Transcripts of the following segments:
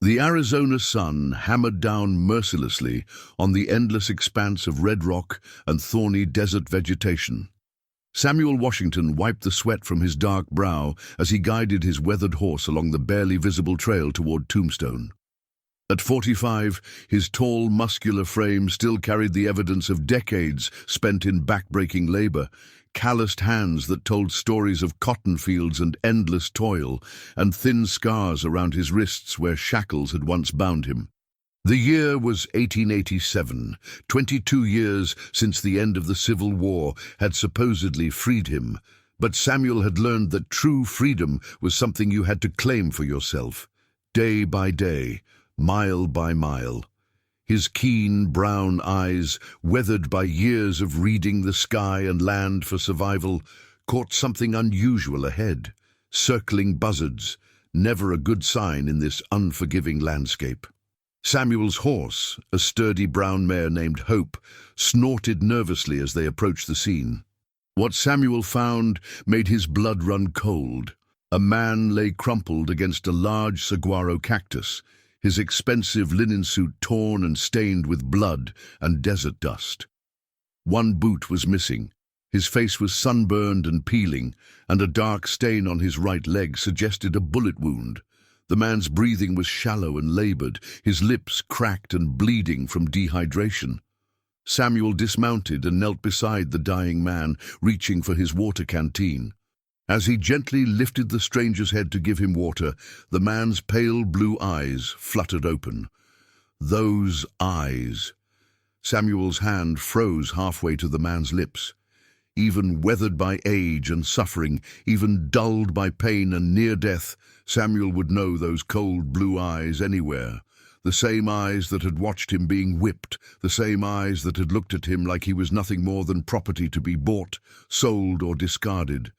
The Arizona sun hammered down mercilessly on the endless expanse of red rock and thorny desert vegetation. Samuel Washington wiped the sweat from his dark brow as he guided his weathered horse along the barely visible trail toward Tombstone. At 45, his tall, muscular frame still carried the evidence of decades spent in back-breaking labor, calloused hands that told stories of cotton fields and endless toil, and thin scars around his wrists where shackles had once bound him. The year was 1887, 22 years since the end of the Civil War had supposedly freed him, but Samuel had learned that true freedom was something you had to claim for yourself, day by day, mile by mile. His keen brown eyes, weathered by years of reading the sky and land for survival, caught something unusual ahead, circling buzzards, never a good sign in this unforgiving landscape. Samuel's horse, a sturdy brown mare named Hope, snorted nervously as they approached the scene. What Samuel found made his blood run cold. A man lay crumpled against a large saguaro cactus, his expensive linen suit torn and stained with blood and desert dust. One boot was missing. His face was sunburned and peeling, and a dark stain on his right leg suggested a bullet wound. The man's breathing was shallow and labored, his lips cracked and bleeding from dehydration. Samuel dismounted and knelt beside the dying man, reaching for his water canteen. As he gently lifted the stranger's head to give him water, the man's pale blue eyes fluttered open. Those eyes! Samuel's hand froze halfway to the man's lips. Even weathered by age and suffering, even dulled by pain and near death, Samuel would know those cold blue eyes anywhere. The same eyes that had watched him being whipped, the same eyes that had looked at him like he was nothing more than property to be bought, sold, or discarded.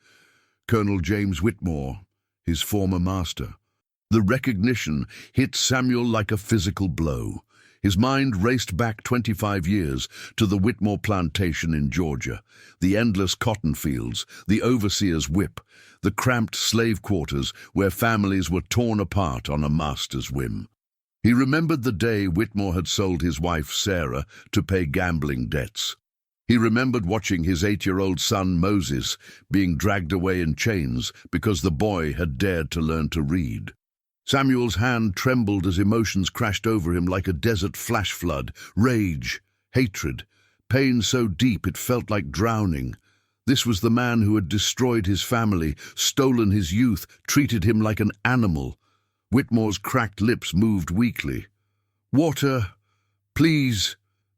Colonel James Whitmore, his former master. The recognition hit Samuel like a physical blow. His mind raced back 25 years to the Whitmore plantation in Georgia, the endless cotton fields, the overseer's whip, the cramped slave quarters where families were torn apart on a master's whim. He remembered the day Whitmore had sold his wife Sarah to pay gambling debts. He remembered watching his 8-year-old son Moses being dragged away in chains because the boy had dared to learn to read. Samuel's hand trembled as emotions crashed over him like a desert flash flood, rage, hatred, pain so deep it felt like drowning. This was the man who had destroyed his family, stolen his youth, treated him like an animal. Whitmore's cracked lips moved weakly. "Water, please."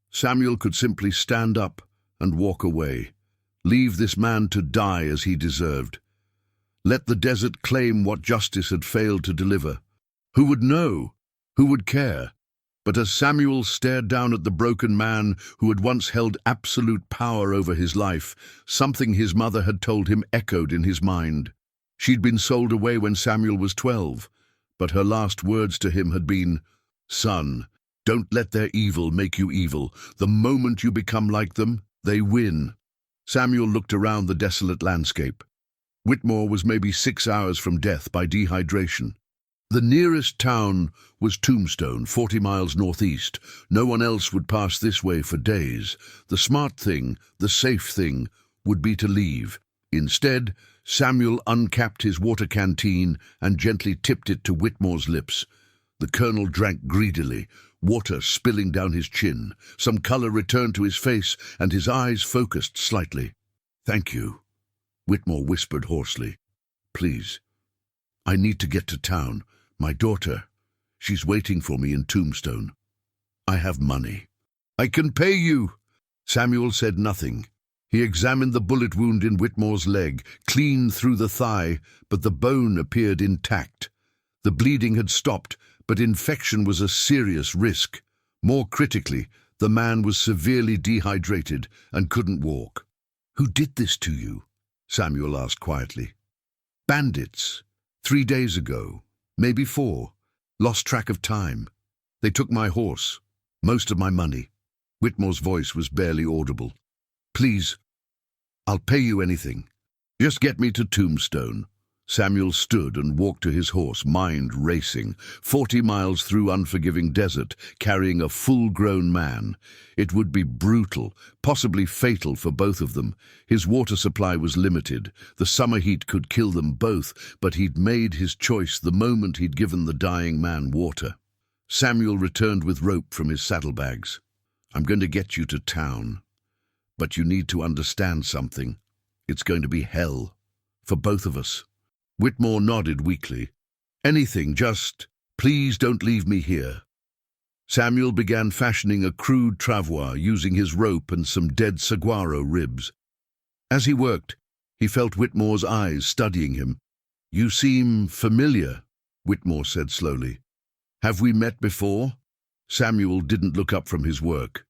Samuel could simply stand up and walk away. Leave this man to die as he deserved. Let the desert claim what justice had failed to deliver. Who would know? Who would care? But as Samuel stared down at the broken man who had once held absolute power over his life, something his mother had told him echoed in his mind. She'd been sold away when Samuel was 12, but her last words to him had been, "Son, don't let their evil make you evil. The moment you become like them, they win." Samuel looked around the desolate landscape. Whitmore was maybe 6 hours from death by dehydration. The nearest town was Tombstone, 40 miles northeast. No one else would pass this way for days. The smart thing, the safe thing, would be to leave. Instead, Samuel uncapped his water canteen and gently tipped it to Whitmore's lips. The colonel drank greedily, water spilling down his chin. Some color returned to his face, and his eyes focused slightly. "Thank you," Whitmore whispered hoarsely. "Please, I need to get to town. My daughter, she's waiting for me in Tombstone. I have money." "I can pay you." Samuel said nothing. He examined the bullet wound in Whitmore's leg, clean through the thigh, but the bone appeared intact. The bleeding had stopped, but infection was a serious risk. More critically, the man was severely dehydrated and couldn't walk. "Who did this to you?" Samuel asked quietly. "Bandits. 3 days ago. Maybe 4. Lost track of time. They took my horse. Most of my money." Whitmore's voice was barely audible. "Please, I'll pay you anything. Just get me to Tombstone." Samuel stood and walked to his horse, mind racing, 40 miles through unforgiving desert, carrying a full-grown man. It would be brutal, possibly fatal for both of them. His water supply was limited. The summer heat could kill them both, but he'd made his choice the moment he'd given the dying man water. Samuel returned with rope from his saddlebags. "I'm going to get you to town, but you need to understand something. It's going to be hell, for both of us." Whitmore nodded weakly. "Anything, just please don't leave me here." Samuel began fashioning a crude travois using his rope and some dead saguaro ribs. As he worked, he felt Whitmore's eyes studying him. "You seem familiar," Whitmore said slowly. "Have we met before?" Samuel didn't look up from his work.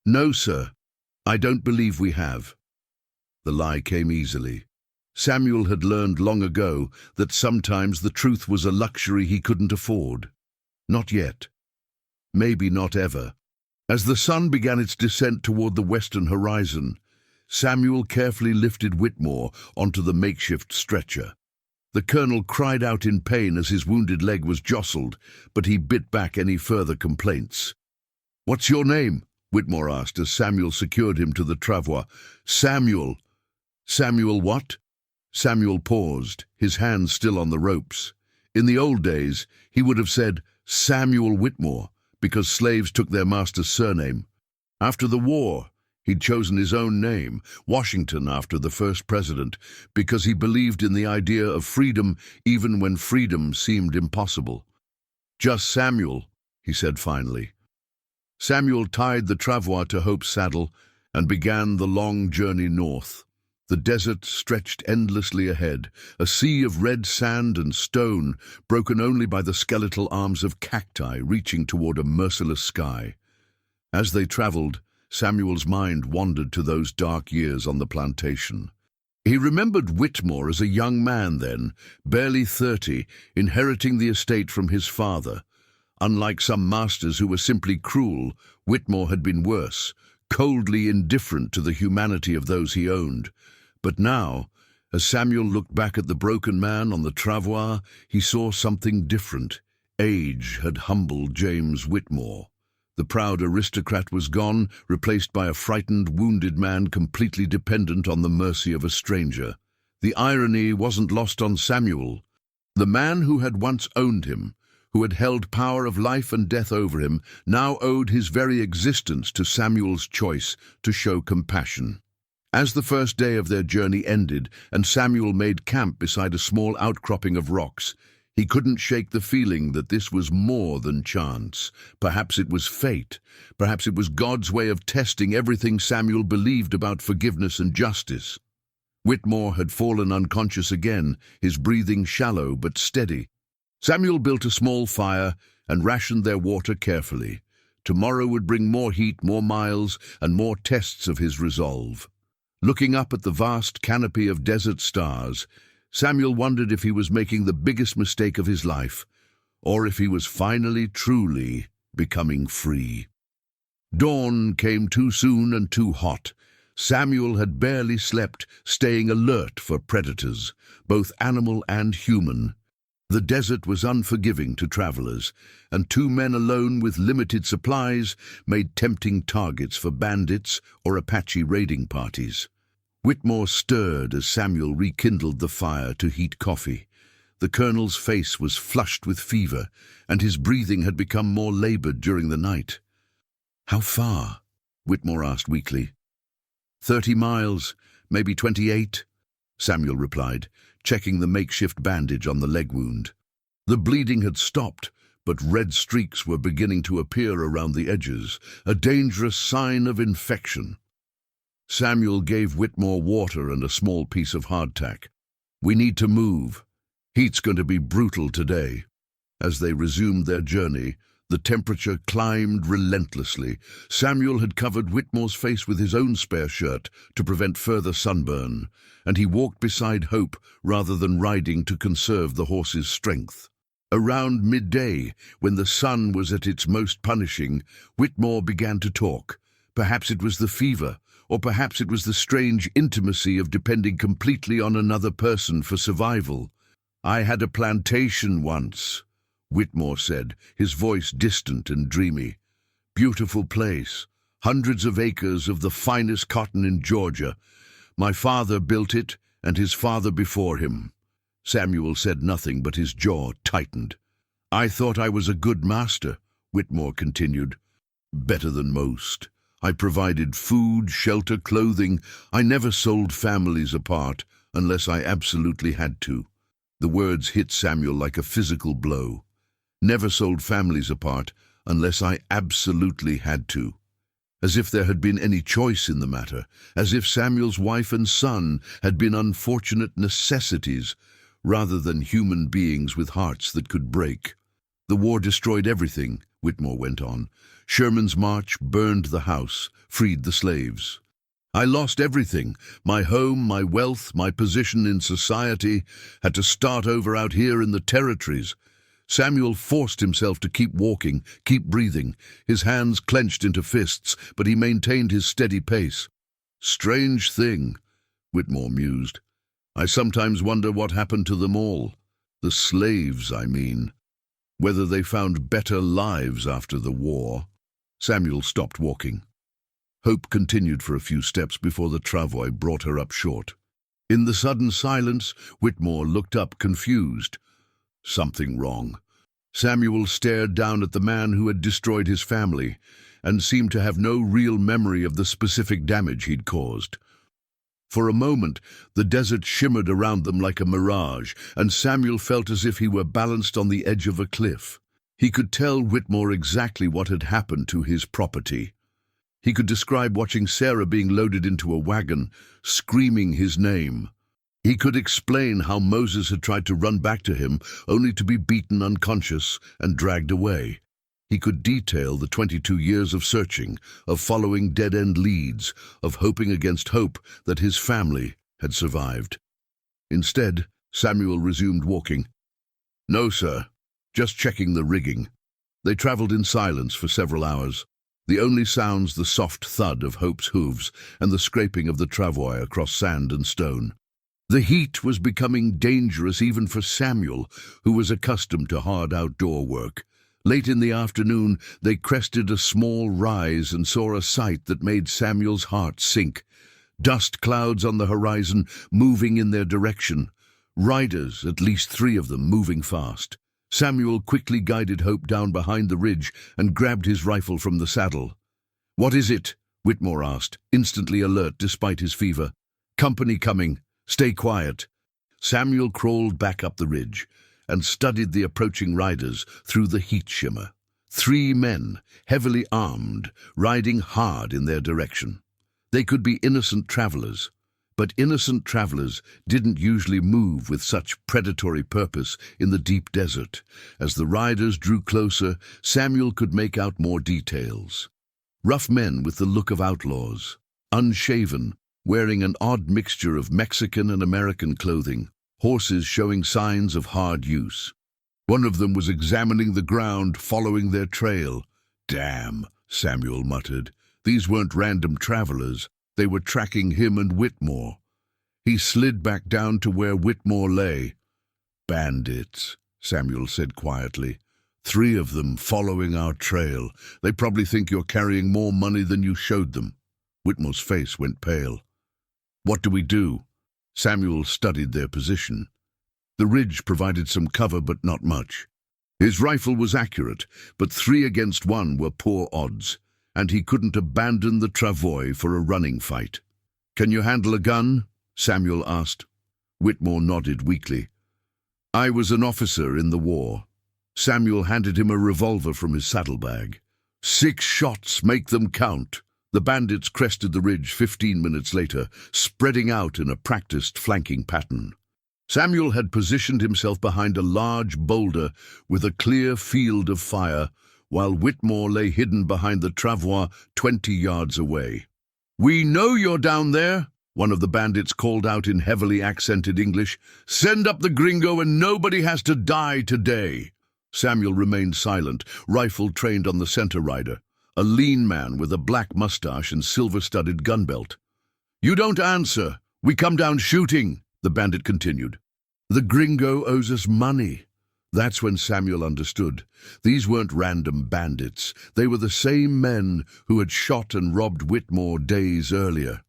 "No, sir. I don't believe we have." The lie came easily. Samuel had learned long ago that sometimes the truth was a luxury he couldn't afford. Not yet. Maybe not ever. As the sun began its descent toward the western horizon, Samuel carefully lifted Whitmore onto the makeshift stretcher. The colonel cried out in pain as his wounded leg was jostled, but he bit back any further complaints. "What's your name?" Whitmore asked as Samuel secured him to the travois. "Samuel." "Samuel what?" Samuel paused, his hands still on the ropes. In the old days, he would have said Samuel Whitmore, because slaves took their master's surname. After the war, he'd chosen his own name, Washington after the first president, because he believed in the idea of freedom even when freedom seemed impossible. "Just Samuel," he said finally. Samuel tied the travois to Hope's saddle and began the long journey north. The desert stretched endlessly ahead, a sea of red sand and stone, broken only by the skeletal arms of cacti reaching toward a merciless sky. As they traveled, Samuel's mind wandered to those dark years on the plantation. He remembered Whitmore as a young man then, barely 30, inheriting the estate from his father. Unlike some masters who were simply cruel, Whitmore had been worse, coldly indifferent to the humanity of those he owned. But now, as Samuel looked back at the broken man on the travois, he saw something different. Age had humbled James Whitmore. The proud aristocrat was gone, replaced by a frightened, wounded man completely dependent on the mercy of a stranger. The irony wasn't lost on Samuel. The man who had once owned him, who had held power of life and death over him, now owed his very existence to Samuel's choice to show compassion. As the first day of their journey ended and Samuel made camp beside a small outcropping of rocks, he couldn't shake the feeling that this was more than chance. Perhaps it was fate. Perhaps it was God's way of testing everything Samuel believed about forgiveness and justice. Whitmore had fallen unconscious again, his breathing shallow but steady. Samuel built a small fire and rationed their water carefully. Tomorrow would bring more heat, more miles, and more tests of his resolve. Looking up at the vast canopy of desert stars, Samuel wondered if he was making the biggest mistake of his life, or if he was finally, truly becoming free. Dawn came too soon and too hot. Samuel had barely slept, staying alert for predators, both animal and human. The desert was unforgiving to travelers, and two men alone with limited supplies made tempting targets for bandits or Apache raiding parties. Whitmore stirred as Samuel rekindled the fire to heat coffee. The colonel's face was flushed with fever, and his breathing had become more labored during the night. "How far?" Whitmore asked weakly. 30 miles, maybe 28, Samuel replied, checking the makeshift bandage on the leg wound. The bleeding had stopped, but red streaks were beginning to appear around the edges, a dangerous sign of infection. Samuel gave Whitmore water and a small piece of hardtack. "We need to move. Heat's going to be brutal today." As they resumed their journey, the temperature climbed relentlessly. Samuel had covered Whitmore's face with his own spare shirt to prevent further sunburn, and he walked beside Hope rather than riding to conserve the horse's strength. Around midday, when the sun was at its most punishing, Whitmore began to talk. Perhaps it was the fever, or perhaps it was the strange intimacy of depending completely on another person for survival. I had a plantation once, Whitmore said, his voice distant and dreamy. Beautiful place, hundreds of acres of the finest cotton in Georgia. My father built it, and his father before him. Samuel said nothing, but his jaw tightened. I thought I was a good master, Whitmore continued. Better than most. I provided food, shelter, clothing. I never sold families apart, unless I absolutely had to. The words hit Samuel like a physical blow. Never sold families apart, unless I absolutely had to. As if there had been any choice in the matter, as if Samuel's wife and son had been unfortunate necessities, rather than human beings with hearts that could break. The war destroyed everything, Whitmore went on. Sherman's march burned the house, freed the slaves. I lost everything, my home, my wealth, my position in society, had to start over out here in the territories. Samuel forced himself to keep walking, keep breathing, his hands clenched into fists, but he maintained his steady pace. Strange thing, Whitmore mused. I sometimes wonder what happened to them all. The slaves, I mean. Whether they found better lives after the war. Samuel stopped walking. Hope continued for a few steps before the travois brought her up short. In the sudden silence, Whitmore looked up confused. Something wrong. Samuel stared down at the man who had destroyed his family and seemed to have no real memory of the specific damage he'd caused. For a moment, the desert shimmered around them like a mirage, and Samuel felt as if he were balanced on the edge of a cliff. He could tell Whitmore exactly what had happened to his property. He could describe watching Sarah being loaded into a wagon, screaming his name. He could explain how Moses had tried to run back to him, only to be beaten unconscious and dragged away. He could detail the 22 years of searching, of following dead-end leads, of hoping against hope that his family had survived. Instead, Samuel resumed walking. No, sir. Just checking the rigging. They traveled in silence for several hours. The only sounds the soft thud of Hope's hooves and the scraping of the travois across sand and stone. The heat was becoming dangerous even for Samuel, who was accustomed to hard outdoor work. Late in the afternoon, they crested a small rise and saw a sight that made Samuel's heart sink. Dust clouds on the horizon, moving in their direction. Riders, at least 3 of them, moving fast. Samuel quickly guided Hope down behind the ridge and grabbed his rifle from the saddle. What is it? Whitmore asked, instantly alert despite his fever. Company coming. Stay quiet. Samuel crawled back up the ridge and studied the approaching riders through the heat shimmer. 3 men, heavily armed, riding hard in their direction. They could be innocent travelers, but innocent travelers didn't usually move with such predatory purpose in the deep desert. As the riders drew closer, Samuel could make out more details. Rough men with the look of outlaws, unshaven, wearing an odd mixture of Mexican and American clothing, horses showing signs of hard use. One of them was examining the ground, following their trail. Damn, Samuel muttered. These weren't random travelers. They were tracking him and Whitmore. He slid back down to where Whitmore lay. Bandits, Samuel said quietly. 3 of them following our trail. They probably think you're carrying more money than you showed them. Whitmore's face went pale. What do we do? Samuel studied their position. The ridge provided some cover, but not much. His rifle was accurate, but 3 against 1 were poor odds, and he couldn't abandon the travois for a running fight. Can you handle a gun? Samuel asked. Whitmore nodded weakly. I was an officer in the war. Samuel handed him a revolver from his saddlebag. 6 shots, make them count. The bandits crested the ridge 15 minutes later, spreading out in a practiced flanking pattern. Samuel had positioned himself behind a large boulder with a clear field of fire, while Whitmore lay hidden behind the travois 20 yards away. We know you're down there, one of the bandits called out in heavily accented English. Send up the gringo and nobody has to die today. Samuel remained silent, rifle trained on the center rider. A lean man with a black mustache and silver-studded gun belt. You don't answer. We come down shooting, the bandit continued. The gringo owes us money. That's when Samuel understood. These weren't random bandits. They were the same men who had shot and robbed Whitmore days earlier.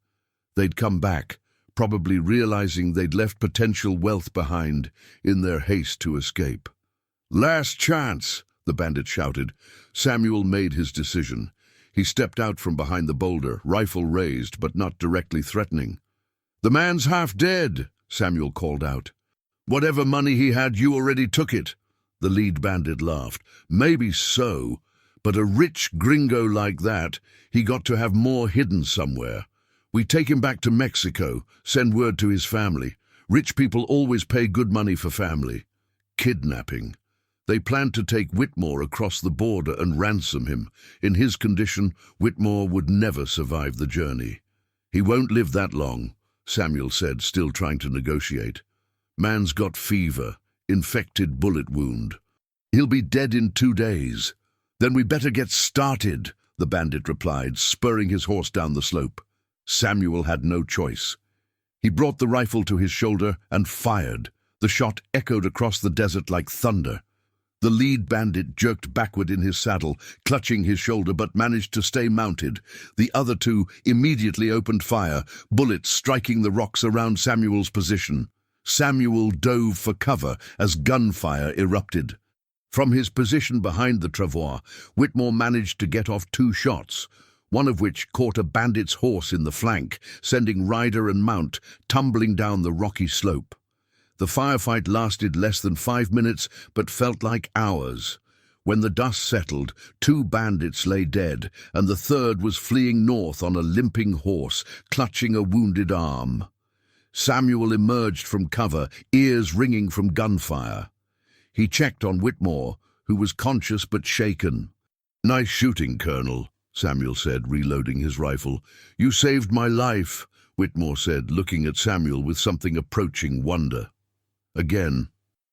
They'd come back, probably realizing they'd left potential wealth behind in their haste to escape. "Last chance!" the bandit shouted. Samuel made his decision. He stepped out from behind the boulder, rifle raised but not directly threatening. "The man's half dead," Samuel called out. "Whatever money he had, you already took it." The lead bandit laughed. "Maybe so, but a rich gringo like that, he got to have more hidden somewhere. We take him back to Mexico, send word to his family. Rich people always pay good money for family." Kidnapping. They planned to take Whitmore across the border and ransom him. In his condition, Whitmore would never survive the journey. "He won't live that long," Samuel said, still trying to negotiate. "Man's got fever, infected bullet wound. He'll be dead in 2 days." "Then we better get started," the bandit replied, spurring his horse down the slope. Samuel had no choice. He brought the rifle to his shoulder and fired. The shot echoed across the desert like thunder. The lead bandit jerked backward in his saddle, clutching his shoulder, but managed to stay mounted. The other two immediately opened fire, bullets striking the rocks around Samuel's position. Samuel dove for cover as gunfire erupted. From his position behind the travois, Whitmore managed to get off 2 shots, one of which caught a bandit's horse in the flank, sending rider and mount tumbling down the rocky slope. The firefight lasted less than 5 minutes, but felt like hours. When the dust settled, 2 bandits lay dead, and the third was fleeing north on a limping horse, clutching a wounded arm. Samuel emerged from cover, ears ringing from gunfire. He checked on Whitmore, who was conscious but shaken. "Nice shooting, Colonel," Samuel said, reloading his rifle. "You saved my life," Whitmore said, looking at Samuel with something approaching wonder. Again,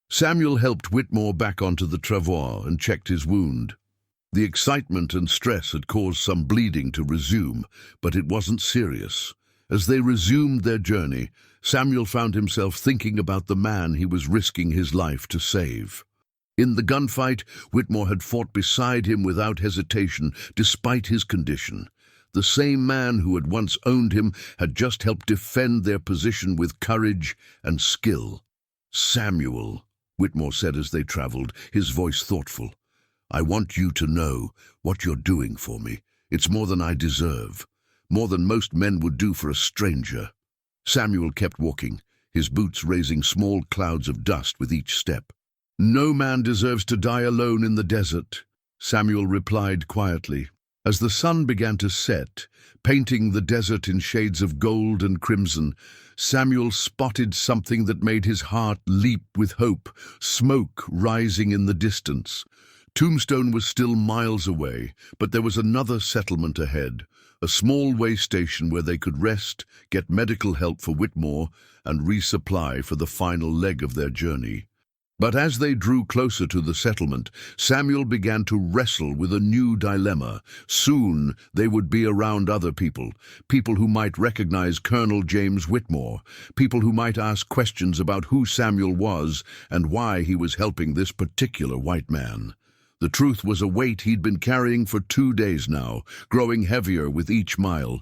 Samuel helped Whitmore back onto the travois and checked his wound. The excitement and stress had caused some bleeding to resume, but it wasn't serious. As they resumed their journey, Samuel found himself thinking about the man he was risking his life to save. In the gunfight, Whitmore had fought beside him without hesitation, despite his condition. The same man who had once owned him had just helped defend their position with courage and skill. "Samuel," Whitmore said as they traveled, his voice thoughtful, "I want you to know what you're doing for me. It's more than I deserve, more than most men would do for a stranger." Samuel kept walking, his boots raising small clouds of dust with each step. "No man deserves to die alone in the desert," Samuel replied quietly. As the sun began to set, painting the desert in shades of gold and crimson, Samuel spotted something that made his heart leap with hope, smoke rising in the distance. Tombstone was still miles away, but there was another settlement ahead, a small way station where they could rest, get medical help for Whitmore, and resupply for the final leg of their journey. But as they drew closer to the settlement, Samuel began to wrestle with a new dilemma. Soon they would be around other people, people who might recognize Colonel James Whitmore, people who might ask questions about who Samuel was and why he was helping this particular white man. The truth was a weight he'd been carrying for 2 days now, growing heavier with each mile.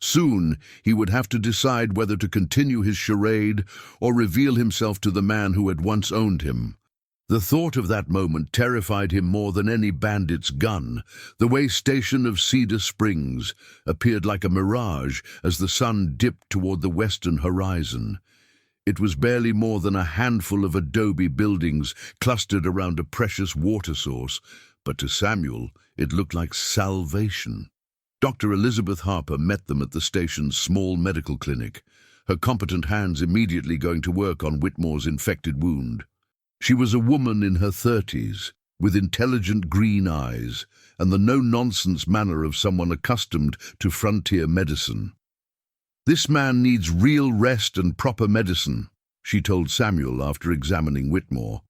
Soon he would have to decide whether to continue his charade or reveal himself to the man who had once owned him. The thought of that moment terrified him more than any bandit's gun. The way station of Cedar Springs appeared like a mirage as the sun dipped toward the western horizon. It was barely more than a handful of adobe buildings clustered around a precious water source, but to Samuel it looked like salvation. Dr. Elizabeth Harper met them at the station's small medical clinic, her competent hands immediately going to work on Whitmore's infected wound. She was a woman in her 30s, with intelligent green eyes and the no-nonsense manner of someone accustomed to frontier medicine. "This man needs real rest and proper medicine," she told Samuel after examining Whitmore.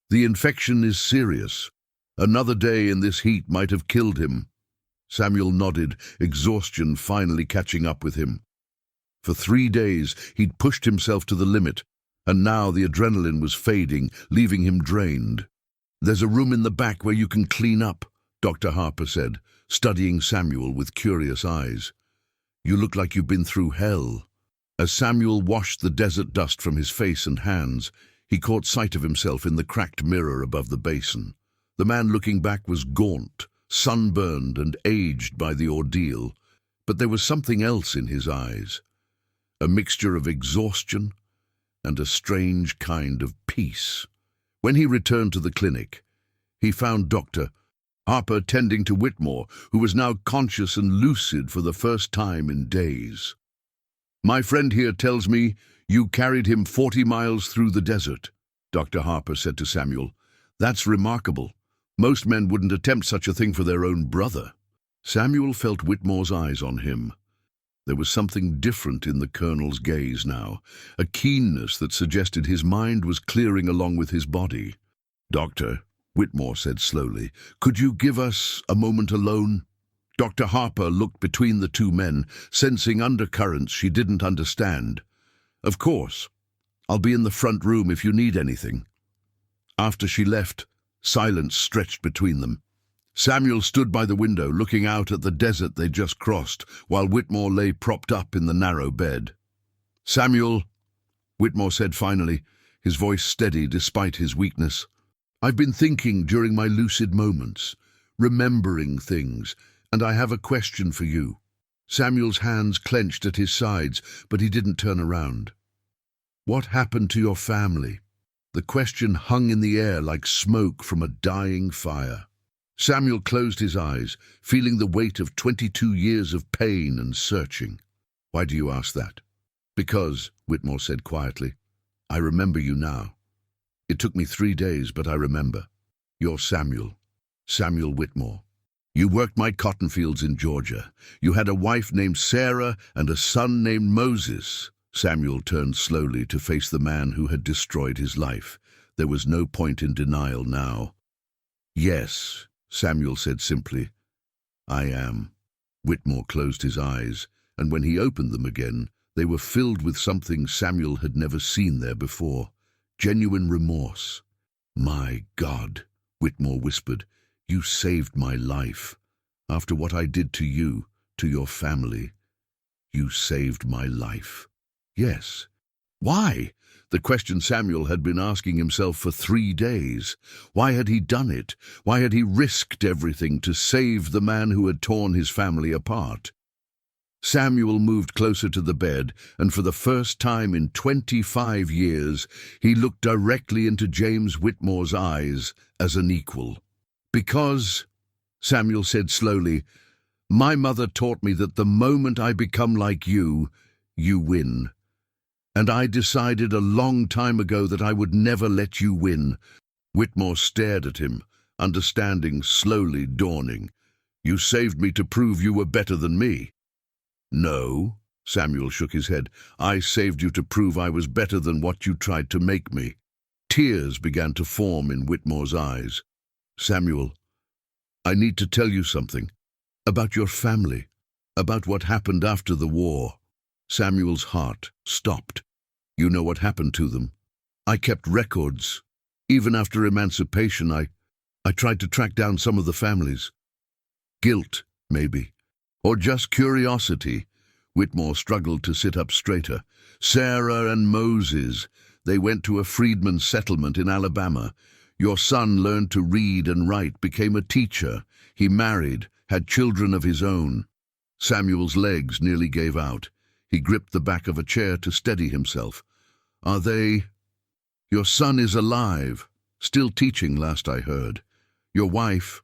"The infection is serious. Another day in this heat might have killed him." Samuel nodded, exhaustion finally catching up with him. For 3 days he'd pushed himself to the limit, and now the adrenaline was fading, leaving him drained. "There's a room in the back where you can clean up," Dr. Harper said, studying Samuel with curious eyes. "You look like you've been through hell." As Samuel washed the desert dust from his face and hands, he caught sight of himself in the cracked mirror above the basin. The man looking back was gaunt, sunburned and aged by the ordeal, but there was something else in his eyes, a mixture of exhaustion and a strange kind of peace. When he returned to the clinic, he found Dr. Harper tending to Whitmore, who was now conscious and lucid for the first time in days. "My friend here tells me you carried him 40 miles through the desert," Dr. Harper said to Samuel. "That's remarkable. Most men wouldn't attempt such a thing for their own brother." Samuel felt Whitmore's eyes on him. There was something different in the colonel's gaze now, a keenness that suggested his mind was clearing along with his body. "Doctor," Whitmore said slowly, "could you give us a moment alone?" Dr. Harper looked between the two men, sensing undercurrents she didn't understand. "Of course. I'll be in the front room if you need anything." After she left, silence stretched between them. Samuel stood by the window, looking out at the desert they'd just crossed, while Whitmore lay propped up in the narrow bed. "Samuel," Whitmore said finally, his voice steady despite his weakness, "I've been thinking during my lucid moments, remembering things, and I have a question for you." Samuel's hands clenched at his sides, but he didn't turn around. "What happened to your family?" The question hung in the air like smoke from a dying fire. Samuel closed his eyes, feeling the weight of 22 years of pain and searching. "Why do you ask that?" "Because," Whitmore said quietly, "I remember you now. It took me 3 days, but I remember. You're Samuel. Samuel Whitmore. You worked my cotton fields in Georgia. You had a wife named Sarah and a son named Moses." Samuel turned slowly to face the man who had destroyed his life. There was no point in denial now. "Yes," Samuel said simply, "I am." Whitmore closed his eyes, and when he opened them again, they were filled with something Samuel had never seen there before. Genuine remorse. "My God," Whitmore whispered, "you saved my life. After what I did to you, to your family, you saved my life." "Yes. Why?" The question Samuel had been asking himself for 3 days. Why had he done it? Why had he risked everything to save the man who had torn his family apart? Samuel moved closer to the bed, and for the first time in 25 years, he looked directly into James Whitmore's eyes as an equal. "Because," Samuel said slowly, "my mother taught me that the moment I become like you, you win. And I decided a long time ago that I would never let you win." Whitmore stared at him, understanding slowly dawning. "You saved me to prove you were better than me." "No," Samuel shook his head. "I saved you to prove I was better than what you tried to make me." Tears began to form in Whitmore's eyes. "Samuel, I need to tell you something. About your family. About what happened after the war." Samuel's heart stopped. "You know what happened to them. I kept records. Even after emancipation, I tried to track down some of the families. Guilt, maybe. Or just curiosity." Whitmore struggled to sit up straighter. "Sarah and Moses. They went to a freedmen's settlement in Alabama. Your son learned to read and write, became a teacher. He married, had children of his own." Samuel's legs nearly gave out. He gripped the back of a chair to steady himself. "Are they—" "Your son is alive. Still teaching, last I heard. Your wife—"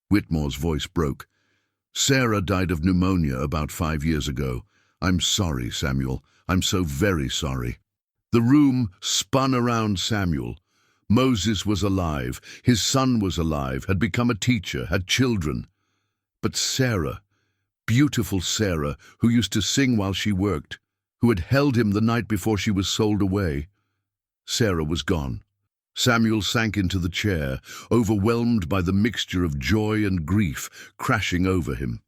Whitmore's voice broke. "Sarah died of pneumonia about 5 years ago. I'm sorry, Samuel. I'm so very sorry." The room spun around Samuel. Moses was alive. His son was alive, had become a teacher, had children. But Sarah, beautiful Sarah, who used to sing while she worked, who had held him the night before she was sold away. Sarah was gone. Samuel sank into the chair, overwhelmed by the mixture of joy and grief crashing over him.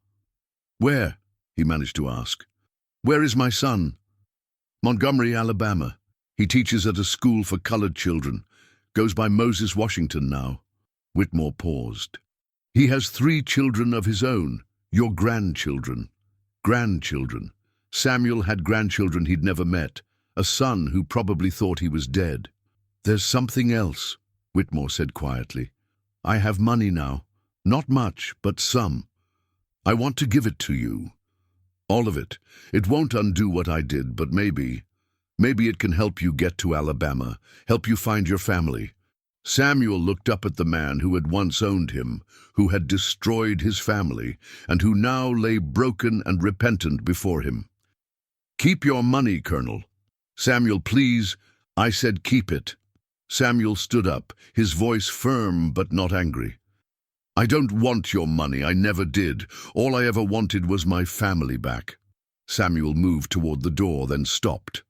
"Where?" he managed to ask. "Where is my son?" "Montgomery, Alabama. He teaches at a school for colored children. Goes by Moses Washington now. Whitmore paused. He has 3 children of his own. Your grandchildren. Grandchildren. Samuel had grandchildren he'd never met. A son who probably thought he was dead. There's something else, Whitmore said quietly. I have money now. Not much, but some. I want to give it to you. All of it. It won't undo what I did, but maybe it can help you get to Alabama, help you find your family. Samuel looked up at the man who had once owned him, who had destroyed his family, and who now lay broken and repentant before him. Keep your money, Colonel. Samuel, please. I said keep it. Samuel stood up, his voice firm but not angry. I don't want your money, I never did. All I ever wanted was my family back. Samuel moved toward the door, then stopped.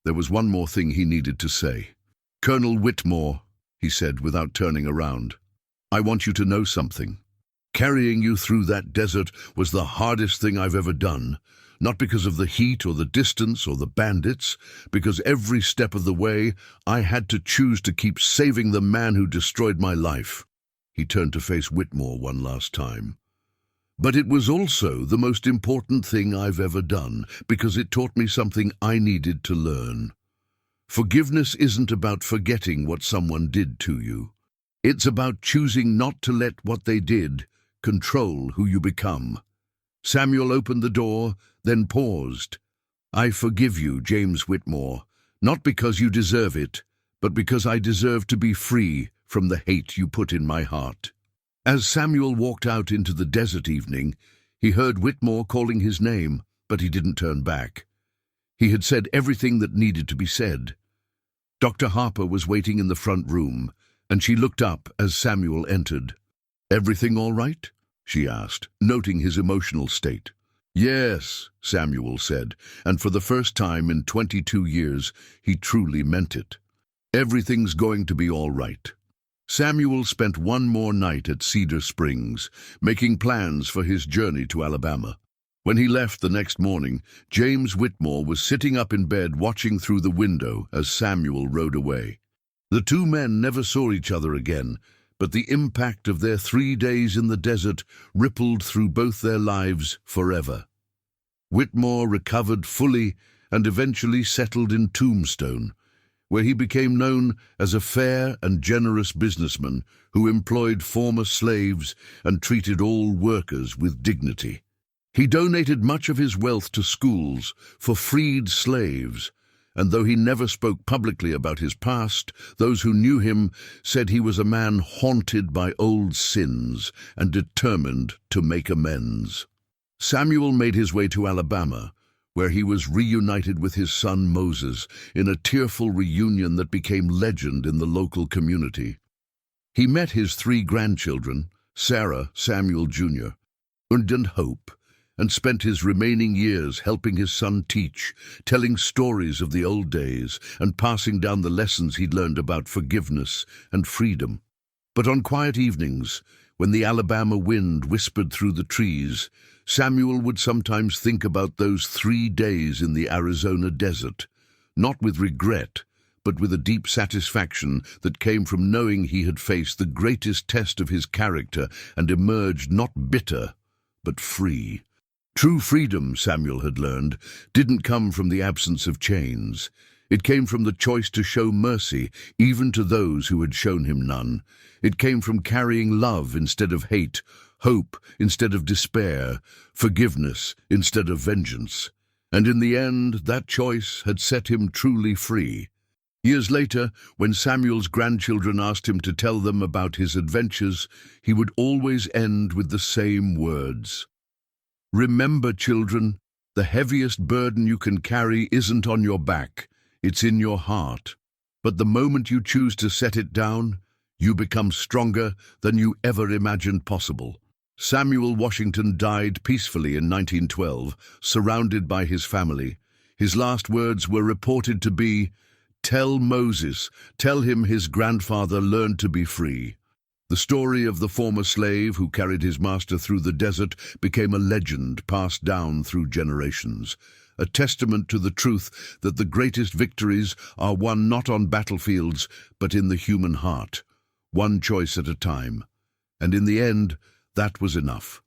There was one more thing he needed to say. Colonel Whitmore, he said without turning around, I want you to know something. Carrying you through that desert was the hardest thing I've ever done. Not because of the heat or the distance or the bandits, because every step of the way I had to choose to keep saving the man who destroyed my life. He turned to face Whitmore one last time. But it was also the most important thing I've ever done, because it taught me something I needed to learn. Forgiveness isn't about forgetting what someone did to you. It's about choosing not to let what they did control who you become. Samuel opened the door, then paused. I forgive you, James Whitmore, not because you deserve it, but because I deserve to be free from the hate you put in my heart. As Samuel walked out into the desert evening, he heard Whitmore calling his name, but he didn't turn back. He had said everything that needed to be said. Dr. Harper was waiting in the front room, and she looked up as Samuel entered. Everything all right? She asked, noting his emotional state. Yes, Samuel said, and for the first time in 22 years, he truly meant it. Everything's going to be all right. Samuel spent one more night at Cedar Springs, making plans for his journey to Alabama. When he left the next morning, James Whitmore was sitting up in bed watching through the window as Samuel rode away. The 2 men never saw each other again, but the impact of their 3 days in the desert rippled through both their lives forever. Whitmore recovered fully and eventually settled in Tombstone, where he became known as a fair and generous businessman who employed former slaves and treated all workers with dignity. He donated much of his wealth to schools for freed slaves, and though he never spoke publicly about his past, those who knew him said he was a man haunted by old sins and determined to make amends. Samuel made his way to Alabama, where he was reunited with his son Moses in a tearful reunion that became legend in the local community. He met his 3 grandchildren, Sarah, Samuel Jr., and Hope, and spent his remaining years helping his son teach, telling stories of the old days, and passing down the lessons he'd learned about forgiveness and freedom. But on quiet evenings, when the Alabama wind whispered through the trees, Samuel would sometimes think about those 3 days in the Arizona desert, not with regret, but with a deep satisfaction that came from knowing he had faced the greatest test of his character and emerged not bitter, but free. True freedom, Samuel had learned, didn't come from the absence of chains. It came from the choice to show mercy, even to those who had shown him none. It came from carrying love instead of hate, hope instead of despair, forgiveness instead of vengeance. And in the end, that choice had set him truly free. Years later, when Samuel's grandchildren asked him to tell them about his adventures, he would always end with the same words. Remember, children, the heaviest burden you can carry isn't on your back, it's in your heart. But the moment you choose to set it down, you become stronger than you ever imagined possible. Samuel Washington died peacefully in 1912, surrounded by his family. His last words were reported to be, "Tell Moses, tell him his grandfather learned to be free." The story of the former slave who carried his master through the desert became a legend passed down through generations, a testament to the truth that the greatest victories are won not on battlefields, but in the human heart, one choice at a time. And in the end, that was enough.